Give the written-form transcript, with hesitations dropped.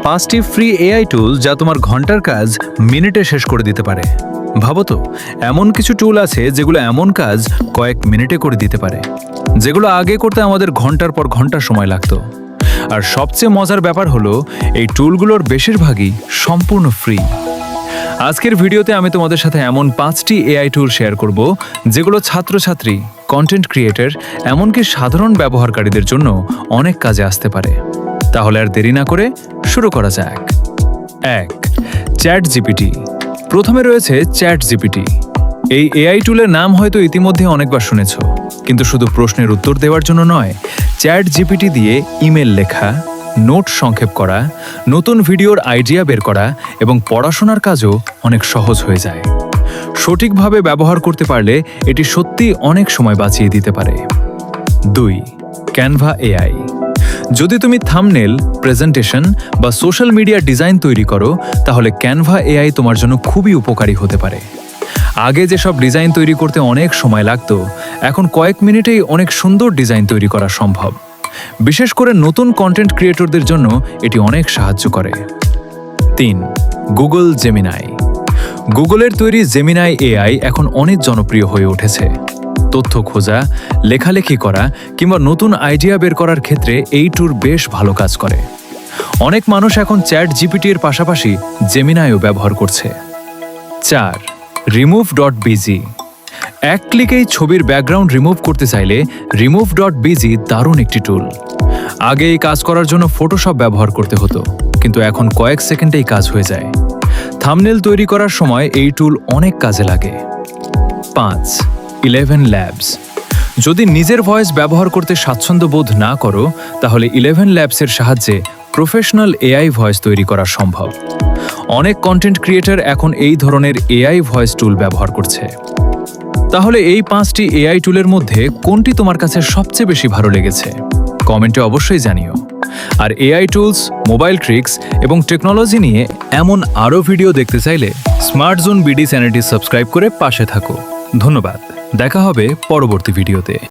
5টি free AI টুল যা তোমার ঘন্টার কাজ মিনিটে শেষ করে দিতে পারে। ভাবো তো, এমন কিছু টুল আছে যেগুলো এমন কাজ কয়েক মিনিটে করে দিতে পারে, যেগুলো আগে করতে আমাদের ঘন্টার পর ঘন্টা সময় লাগতো। আর সবচেয়ে মজার ব্যাপার হলো, এই টুলগুলোর বেশিরভাগই সম্পূর্ণ ফ্রি। আজকের ভিডিওতে আমি তোমাদের সাথে এমন 5টি এআই টুল শেয়ার করব যেগুলো ছাত্রছাত্রী, কন্টেন্ট ক্রিয়েটর, এমনকি সাধারণ ব্যবহারকারীদের জন্য অনেক কাজে আসতে পারে। তাহলে আর দেরি না করে শুরু করা যাক। 1. Chat GPT. প্রথমে রয়েছে চ্যাট জিপিটি। এই এআই টুলের নাম হয়তো ইতিমধ্যে অনেকবার শুনেছ, কিন্তু শুধু প্রশ্নের উত্তর দেওয়ার জন্য নয়, চ্যাট জিপিটি দিয়ে ইমেল লেখা, নোট সংক্ষেপ করা, নতুন ভিডিওর আইডিয়া বের করা এবং পড়াশোনার কাজও অনেক সহজ হয়ে যায়। সঠিকভাবে ব্যবহার করতে পারলে এটি সত্যি অনেক সময় বাঁচিয়ে দিতে পারে। 2. Canva AI. যদি তুমি থাম্বনেল, প্রেজেন্টেশন বা সোশ্যাল মিডিয়া ডিজাইন তৈরি করো, তাহলে ক্যানভা এআই তোমার জন্য খুবই উপকারী হতে পারে। আগে যেসব ডিজাইন তৈরি করতে অনেক সময় লাগতো, এখন কয়েক মিনিটেই অনেক সুন্দর ডিজাইন তৈরি করা সম্ভব। বিশেষ করে নতুন কন্টেন্ট ক্রিয়েটরদের জন্য এটি অনেক সাহায্য করে। 3. Google Gemini. গুগলের তৈরি জেমিনাই এআই এখন অনেক জনপ্রিয় হয়ে উঠেছে। তথ্য খোঁজা, লেখালেখি করা কিংবা নতুন আইডিয়া বের করার ক্ষেত্রে এই টুল বেশ ভালো কাজ করে। অনেক মানুষ এখন চ্যাট জিপিটির পাশাপাশি জেমিনাইও ব্যবহার করছে। 4. remove.bg। এক ক্লিকেই ছবির ব্যাকগ্রাউন্ড রিমুভ করতে চাইলে remove.bg দারুণ একটি টুল। আগে এই কাজ করার জন্য ফটোশপ ব্যবহার করতে হতো, কিন্তু এখন কয়েক সেকেন্ডেই কাজ হয়ে যায়। থাম্বনেল তৈরি করার সময় এই টুল অনেক কাজে লাগে। 5. 11 ল্যাবস। যদি নিজের ভয়েস ব্যবহার করতে স্বাচ্ছন্দ্য বোধ না করো, তাহলে 11 ল্যাবসের সাহায্যে প্রফেশনাল এআই ভয়েস তৈরি করা সম্ভব। অনেক কন্টেন্ট ক্রিয়েটর এখন এই ধরনের এআই ভয়েস টুল ব্যবহার করছে। তাহলে এই 5টি এআই টুলের মধ্যে কোনটি তোমার কাছে সবচেয়ে বেশি ভালো লেগেছে? কমেন্টে অবশ্যই জানিও। আর এআই টুলস, মোবাইল ট্রিক্স এবং টেকনোলজি নিয়ে এমন আরও ভিডিও দেখতে চাইলে স্মার্ট জোন বিডি চ্যানেলটি সাবস্ক্রাইব করে পাশে থাকো। ধন্যবাদ। দেখা হবে পরবর্তী ভিডিওতে।